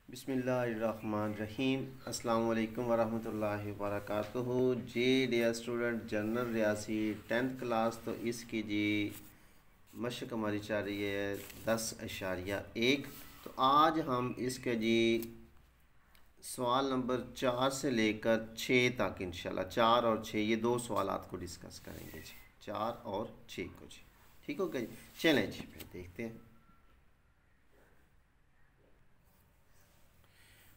बिस्मिल्लाहिर्रहमानिर्रहीम। अस्सलाम वालेकुम वरहमतुल्लाहि वबरकातुहू। जी डियर स्टूडेंट, जनरल रियासी 10th क्लास। तो इसकी जी मशक हमारी चल रही है 10.1। तो आज हम इसके जी सवाल नंबर 4 से लेकर 6 तक इंशाल्लाह 4 और 6 ये दो सवालात को डिस्कस करेंगे जी, 4 और 6 को जी। ठीक हो गया जी। चलें जी, फिर देखते हैं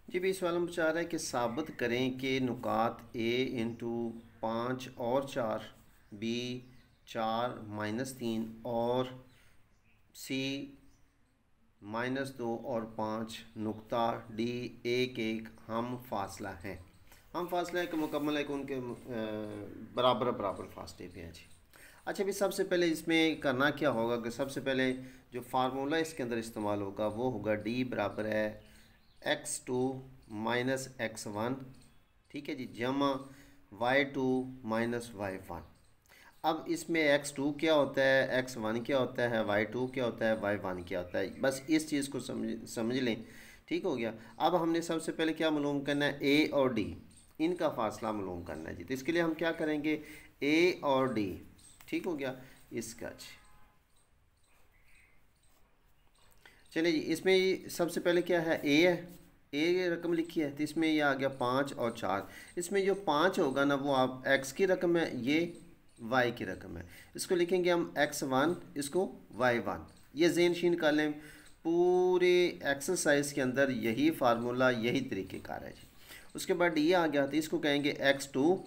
जी। भी सवाल नंबर 4 है कि साबित करें कि नुकात ए इंटू 5 और 4, बी 4-3 और सी -2 और 5 नुक्ता डी 1-1 हम फासला हैं। हम फासला एक मुकम्मल है कि उनके बराबर बराबर फासले पे हैं जी। अच्छा, भी सबसे पहले इसमें करना क्या होगा कि सबसे पहले जो फार्मूला इसके अंदर इस्तेमाल होगा वो होगा डी बराबर है x2 माइनस x1, ठीक है जी, जमा y2 माइनस y1। अब इसमें x2 क्या होता है, x1 क्या होता है, y2 क्या होता है, y1 क्या होता है, बस इस चीज़ को समझ लें। ठीक हो गया। अब हमने सबसे पहले क्या मालूम करना है, a और d इनका फासला मालूम करना है जी। तो इसके लिए हम क्या करेंगे, a और d, ठीक हो गया इसका जी। चलिए जी, इसमें सबसे पहले क्या है, a है, ए रकम लिखी है, तो इसमें ये आ गया 5 और 4। इसमें जो 5 होगा ना वो आप x की रकम है, ये y की रकम है। इसको लिखेंगे हम x1, इसको y1। ये ज़हन शीन कर लें, पूरे एक्सरसाइज के अंदर यही फार्मूला यही तरीक़ेकार है जी। उसके बाद ये आ गया, तो इसको कहेंगे x2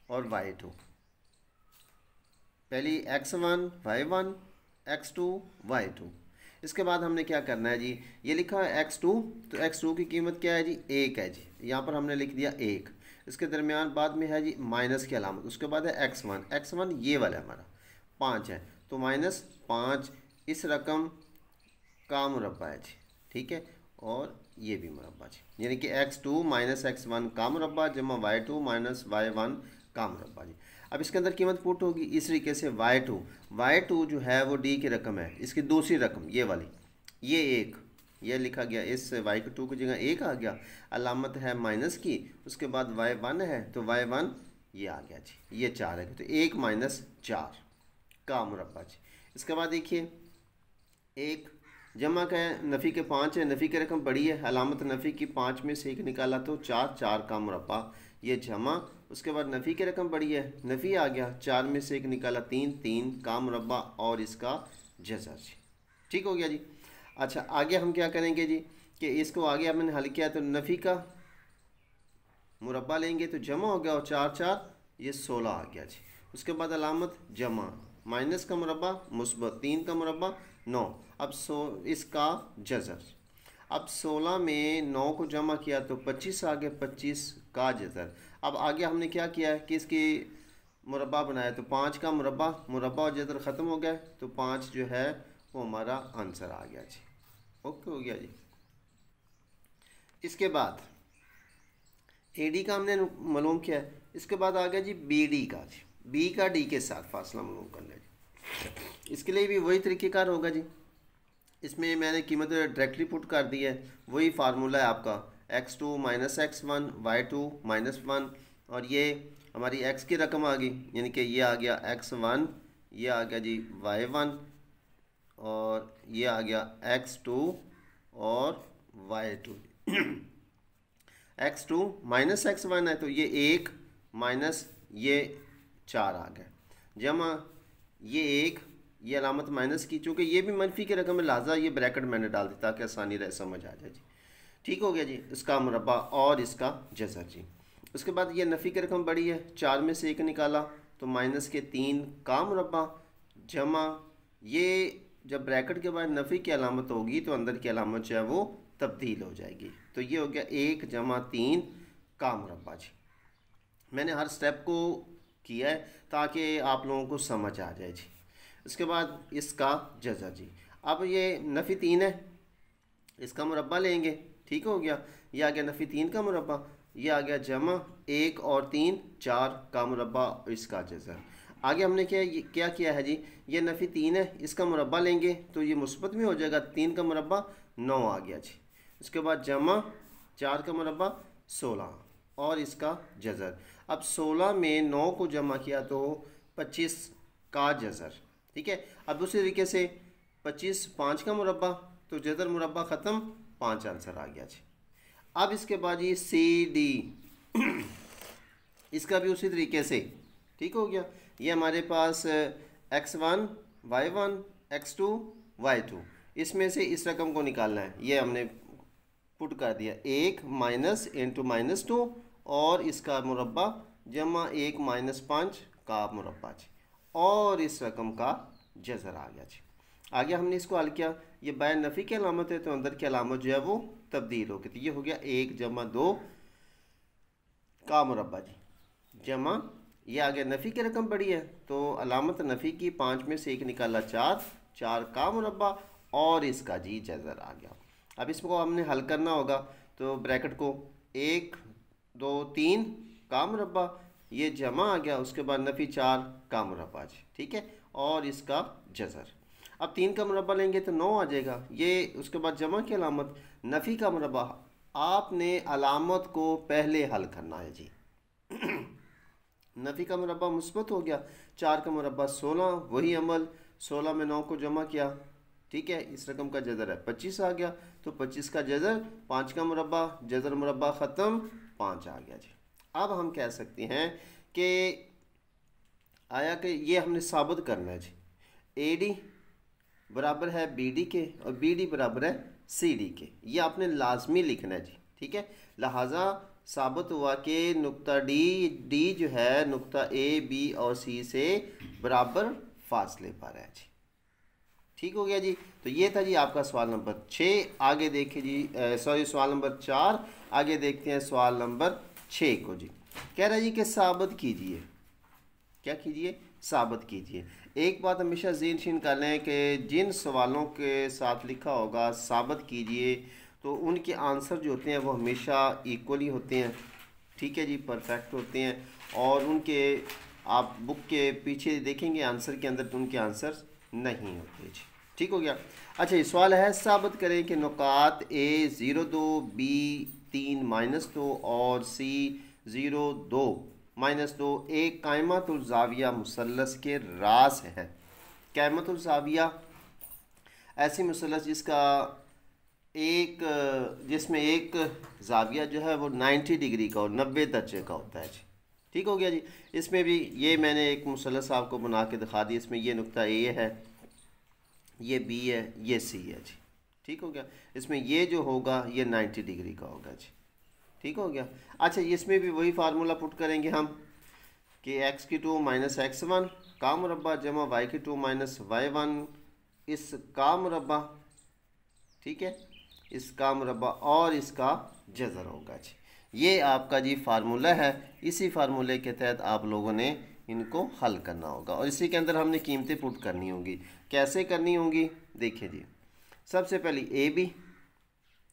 और y2। पहली x1 y1, x2 y2। इसके बाद हमने क्या करना है जी, ये लिखा है x2, तो x2 की कीमत क्या है जी, 1 है जी। यहाँ पर हमने लिख दिया 1। इसके दरमियान बाद में है जी माइनस की अलामत। उसके बाद है x1 ये वाला हमारा 5 है, तो -5 इस रकम का मुरब्बा है जी, ठीक है। और ये भी मुरब्बा जी, यानी कि x2 माइनस x1 का मुरब्बा जमा y2 माइनस y1 का मुरब्बा जी। अब इसके अंदर कीमत पुट होगी इस तरीके से, y2 जो है वो d की रकम है, इसकी दूसरी रकम ये वाली, ये 1, ये लिखा गया, इस y2 की जगह 1 आ गया, अलामत है माइनस की। उसके बाद y1 है, तो y1 ये आ गया जी, ये 4 है, तो 1 माइनस 4 का मुरब्बा जी। इसके बाद देखिए 1 जमा का है, नफ़ी के 5 है, नफ़ी की रकम बड़ी है, अलामत नफ़ी की 5 में से 1 निकाला तो 4 का मुरब्बा, ये जमा। उसके बाद नफ़ी की रकम बड़ी है, नफ़ी आ गया, 4 में से 1 निकाला 3 का मुरब्बा और इसका जज़र जी। ठीक हो गया जी। अच्छा, आगे हम क्या करेंगे जी कि इसको आगे हमने हल किया, तो नफ़ी का मुरब्बा लेंगे तो जमा हो गया, और 4 ये 16 आ गया जी। उसके बाद अलामत जमा, माइनस का मुरब्बा मुस्बत, 3 का मुरब्बा 9। अब इसका जज़र, अब 16 में 9 को जमा किया तो 25 आ गया, 25 का जज़र। अब आगे हमने क्या किया है कि इसकी मुरब्बा बनाया, तो 5 का मुरब्बा और जज़र ख़त्म हो गया, तो 5 जो है वो हमारा आंसर आ गया जी। ओके हो गया जी। इसके बाद AD का हमने मालूम किया है। इसके बाद आ गया जी BD का जी, B का D के साथ फासला मालूम करना है जी। इसके लिए भी वही तरीक़ेकार होगा जी। इसमें मैंने कीमत डायरेक्टली पुट कर दी है, वही फार्मूला है आपका, x2 माइनस x1 y2 -1, और ये हमारी x की रकम आ गई, यानी कि ये आ गया x1, ये आ गया जी y1, और ये आ गया x2 और y2। x2 माइनस x1 है, तो ये 1 माइनस ये 4 आ गया, जमा ये 1, ये अलामत माइनस की, चूँकि ये भी मनफी की रकम है, लिहाजा ये ब्रैकेट मैंने डाल दी ताकि आसानी रहे, समझ आ जाए जी। ठीक हो गया जी, इसका मुरब्बा और इसका जज़र जी। उसके बाद ये नफ़ी की रकम बड़ी है, 4 में से 1 निकाला तो माइनस के 3 का मुरब्बा, जमा ये जब ब्रैकेट के बाद नफ़ी की अलामत होगी तो अंदर की अलामत जो है वो तब्दील हो जाएगी, तो ये हो गया 1 जमा 3 का मुरब्बा जी। मैंने हर स्टेप को किया है ताकि आप लोगों को समझ आ जाए जी। इसके बाद इसका जज़र जी। अब ये नफ़ी 3 है, इसका मुरब्बा लेंगे, ठीक हो गया, ये आ गया नफ़ी 3 का मुरब्बा, ये आ गया जमा 1 और 3 4 का मुरब्बा, इसका जज़र। आगे हमने क्या किया है जी, ये नफ़ी 3 है, इसका मुरब्बा लेंगे तो ये मुस्बत में हो जाएगा, 3 का मुरब्बा 9 आ गया जी। उसके बाद जमा 4 का मुरब्बा 16 और इसका जज़र। अब 16 में 9 को जमा किया तो 25 का जज़र। ठीक है, अब उसी तरीके से 25 5 का मुरब्बा, तो जज़र मुरब्बा ख़त्म, 5 आंसर आ गया जी। अब इसके बाद ये सी डी इसका भी उसी तरीके से ठीक हो गया। ये हमारे पास x1 y1 x2 y2, इसमें से इस रकम को निकालना है। ये हमने पुट कर दिया 1 माइनस इंटू -2 और इसका मुरब्बा जमा 1 - 5 का मुरब्बा जी, और इस रकम का जज़र आ गया जी। आगे हमने इसको हल किया, ये बाय नफ़ी की अलामत है तो अंदर की अलामत जो है वो तब्दील हो गई। तो ये हो गया 1 जमा 2 का मुरब्बा जी, जमा ये आ गया नफ़ी की रकम बड़ी है तो अलामत नफ़ी की 5 में से 1 निकाला 4 का मुरब्बा और इसका जी जज़र आ गया। अब इसको हमने हल करना होगा तो ब्रैकेट को 1 2 3 का मुरब्बा, ये जमा आ गया, उसके बाद नफ़ी 4 का मुरब्बा जी, ठीक है, और इसका जज़र। अब 3 का मुरब्बा लेंगे तो 9 आ जाएगा, ये उसके बाद जमा की अलामत नफ़ी का मुरब्बा। आपने अलामत को पहले हल करना है जी। नफ़ी का मुरब्बा मुस्बत हो गया, 4 का मुरब्बा 16, वही अमल 16 में 9 को जमा किया, ठीक है, इस रकम का जज़र है 25 आ गया, तो 25 का जज़र, 5 का मुरब्बा, जज़र मुरब्बा ख़त्म, 5 आ गया जी। अब हम कह सकते हैं कि आया कि ये हमने साबित करना है जी, ए डी बराबर है बी डी के और बी डी बराबर है सी डी के, ये आपने लाजमी लिखना है जी, ठीक है। लिहाजा साबित हुआ कि नुक्ता डी जो है नुक्ता ए बी और सी से बराबर फासले पर है जी, ठीक हो गया जी। तो ये था जी आपका सवाल नंबर 6। आगे देखिए जी, सॉरी सवाल नंबर 4, आगे देखते हैं सवाल नंबर 6 को जी। कह रहा है जी कि साबित कीजिए, क्या कीजिए, साबित कीजिए। एक बात हमेशा ज़हन कर लें कि जिन सवालों के साथ लिखा होगा साबित कीजिए तो उनके आंसर जो होते हैं वो हमेशा इक्वली होते हैं, ठीक है जी, परफेक्ट होते हैं, और उनके आप बुक के पीछे देखेंगे आंसर के अंदर तो उनके आंसर नहीं होते जी, ठीक हो गया। अच्छा, ये सवाल है, साबित करें कि नुकात ए 0 2 बी 3 -2 और सी 0 2 -2 एक कायमतुल ज़ाविया मुसल्लस के रास है। कायमतुल ज़ाविया ऐसी मुसल्लस जिसमें एक ज़ाविया जो है वो 90 डिग्री का और 90 दर्जे का होता है जी, ठीक हो गया जी। इसमें भी ये मैंने एक मुसल्लस आपको बना के दिखा दी, इसमें ये नुक्ता ए है, ये बी है, ये सी है जी, ठीक हो गया। इसमें ये जो होगा ये 90 डिग्री का होगा जी, ठीक हो गया। अच्छा, इसमें भी वही फार्मूला पुट करेंगे हम कि x2 - x1 का मुरब्बा जमा y2 - y1 इस का मुरब्बा, ठीक है, इसका मुरब्बा और इसका जज़र होगा जी। ये आपका जी फार्मूला है, इसी फार्मूले के तहत आप लोगों ने इनको हल करना होगा और इसी के अंदर हमने कीमतें पुट करनी होंगी। कैसे करनी होंगी देखिए जी, सबसे पहले ए बी,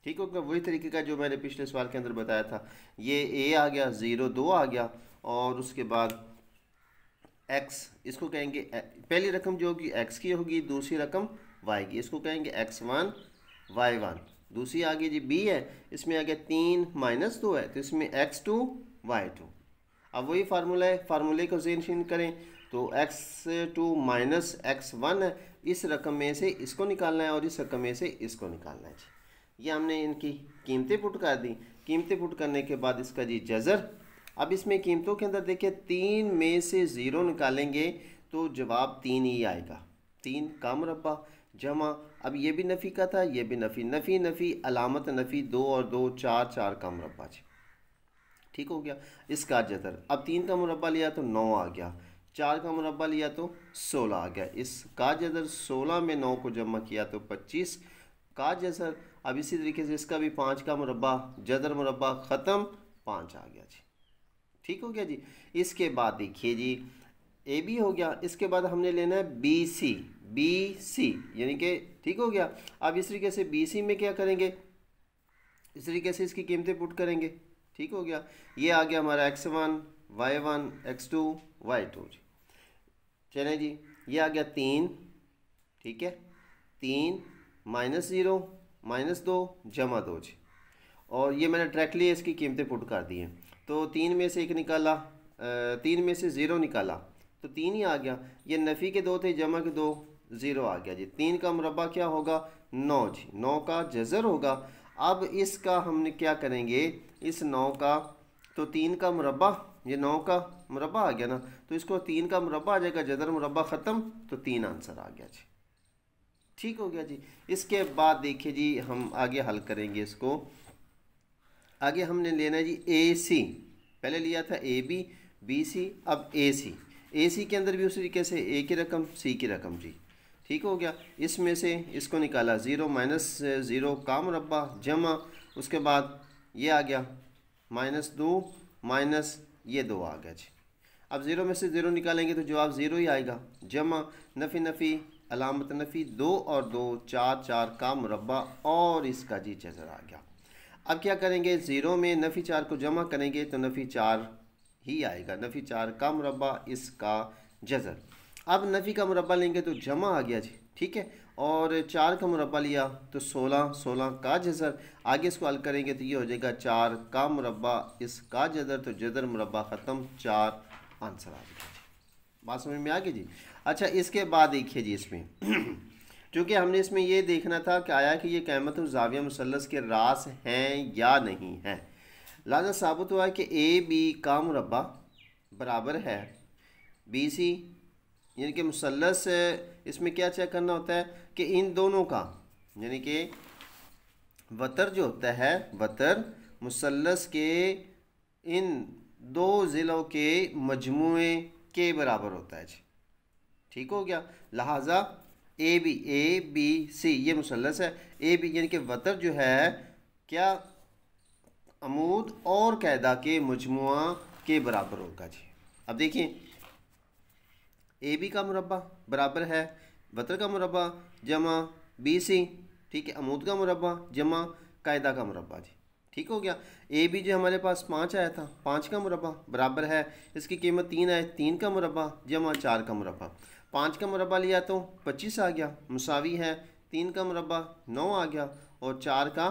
ठीक होगा, वही तरीके का जो मैंने पिछले सवाल के अंदर बताया था। ये ए आ गया, 0 2 आ गया, और उसके बाद x, इसको कहेंगे पहली रकम जो होगी x की होगी, दूसरी रकम y की, इसको कहेंगे x1 y1। दूसरी आगे जी b है, इसमें आ गया 3 -2 है तो इसमें x2 y2। अब वही फार्मूला है, फार्मूले को ज़हन करें तो x2 - x1 है, इस रकम में से इसको निकालना है और इस रकम में से इसको निकालना है जी। ये हमने इनकी कीमतें पुट कर दी। कीमतें पुट करने के बाद इसका जी जज़र। अब इसमें कीमतों के अंदर देखिए 3 में से 0 निकालेंगे तो जवाब 3 ही आएगा, 3 का मुरब्बा जमा, अब ये भी नफ़ी का था, ये भी नफ़ी, नफ़ी नफ़ी अलामत नफ़ी, 2 और 2 4, 4 का मुरब्बा जी, ठीक हो गया। इसका जज़र, अब 3 का मुरब्बा लिया तो 9 आ गया, 4 का मुरब्बा लिया तो 16 आ गया, इसका जज़र 16 में 9 को जमा किया तो 25 का जज़र। अब इसी तरीके से इसका भी 5 का मुरब्बा, जज़र मुरब्बा ख़त्म, 5 आ गया जी, ठीक हो गया जी। इसके बाद देखिए जी ए बी हो गया, इसके बाद हमने लेना है बी सी यानी कि, ठीक हो गया। अब इस तरीके से बी सी में क्या करेंगे, इस तरीके से इसकी कीमतें पुट करेंगे, ठीक हो गया। ये आ गया हमारा x1 y1 x2 y2 जी, चलें जी, ये आ गया 3, ठीक है, 3 -0 -2 जमा 2 जी, और ये मैंने डायरेक्टली इसकी कीमतें पुट कर दी हैं। तो 3 में से 1 निकाला, 3 में से 0 निकाला तो 3 ही आ गया। ये नफ़ी के 2 थे, जमा के 2, 0 आ गया जी। 3 का मुरब्बा क्या होगा? 9 जी, 9 का जज़र होगा। अब इसका हमने क्या करेंगे, इस 9 का, तो 3 का मुरब्बा, ये 9 का मुरब्बा आ गया ना, तो इसको 3 का मुरब्बा आ जाएगा, जदर मुरब्बा ख़त्म, तो 3 आंसर आ गया जी। ठीक हो गया जी। इसके बाद देखिए जी हम आगे हल करेंगे इसको। आगे हमने लेना है जी ए सी, पहले लिया था ए बी, बी सी, अब ए सी। ए सी के अंदर भी उसी तरीके से ए की रकम, सी की रकम जी। ठीक हो गया। इसमें से इसको निकाला, 0 माइनस 0 का मुरब्बा, जमा, उसके बाद ये आ गया -2 माइनस ये 2 आ गया जी। अब 0 में से 0 निकालेंगे तो जवाब 0 ही आएगा, जमा, नफ़ी नफ़ी, अलामत नफ़ी, 2 और 2 4, 4 का मुरब्बा और इसका जी जज़र आ गया। अब क्या करेंगे, 0 में नफ़ी 4 को जमा करेंगे तो नफ़ी 4 ही आएगा, नफ़ी 4 का मुरब्बा, इसका जज़र। अब नफ़ी का मुरब्बा लेंगे तो जमा आ गया जी। ठीक है, और 4 का मुरब्बा लिया तो 16, 16 का जज़र। आगे इसको हल करेंगे तो ये हो जाएगा 4 का मुरब्बा, इसका जज़र, तो जज़र मुरब्बा ख़त्म, 4 आंसर आ गया जी। बात समझ में आ गई जी। अच्छा, इसके बाद देखिए जी इसमें चूँकि हमने इसमें ये देखना था कि आया कि ये क़यामत ज़ाविया मुसल्लस के रास हैं या नहीं हैं। लाज़िम साबित हुआ है कि ए बी का मुरब्बा बराबर है बी सी, यानी कि मुसल्लस, इसमें क्या चेक करना होता है कि इन दोनों का, यानी कि वतर जो होता है, वतर मुसल्लस के इन 2 ज़िलों के मजमुए के बराबर होता है जी। ठीक हो गया। लिहाजा ए बी सी ये मुसल्लस है, ए बी यानी कि वतर जो है क्या, अमूद और कैदा के मजमुआ के बराबर होगा जी। अब देखिए, ए बी का मुरब्बा बराबर है वतर का मुरब्बा जमा बी सी, ठीक है, अमूद का मुरब्बा जमा कायदा का मुरब्बा जी। ठीक हो गया। ए बी जो हमारे पास 5 आया था, 5 का मुरब्बा बराबर है, इसकी कीमत 3 है, 3 का मुरब्बा जमा 4 का मुरब्बा। 5 का मुरब्बा लिया तो 25 आ गया, मुसावी है, 3 का मुरब्बा 9 आ गया और 4 का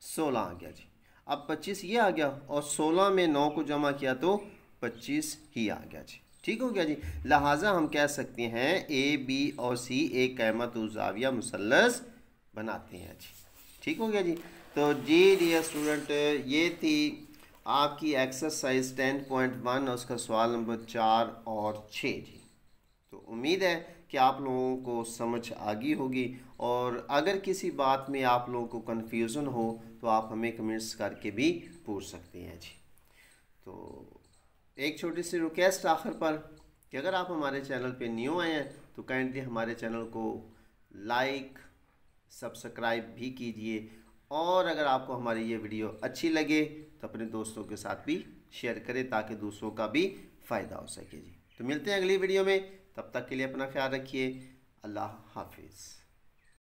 16 आ गया जी। अब 25 ये आ गया और 16 में 9 को जमा किया तो 25 ही आ गया जी। ठीक हो गया जी। लिहाजा हम कह सकते हैं ए बी और सी एक क़यामत ज़ाविया मुसल्लस बनाते हैं जी। ठीक हो गया जी। तो जी डियर स्टूडेंट, ये थी आपकी एक्सरसाइज 10.1 और उसका सवाल नंबर 4 और 6 जी। तो उम्मीद है कि आप लोगों को समझ आ गई होगी, और अगर किसी बात में आप लोगों को कन्फ्यूज़न हो तो आप हमें कमेंट्स करके भी पूछ सकते हैं जी। तो एक छोटी सी रिक्वेस्ट आखिर पर कि अगर आप हमारे चैनल पे न्यू आए हैं तो काइंडली हमारे चैनल को लाइक सब्सक्राइब भी कीजिए, और अगर आपको हमारी ये वीडियो अच्छी लगे तो अपने दोस्तों के साथ भी शेयर करें ताकि दूसरों का भी फ़ायदा हो सके जी। तो मिलते हैं अगली वीडियो में, तब तक के लिए अपना ख्याल रखिए। अल्लाह हाफिज़।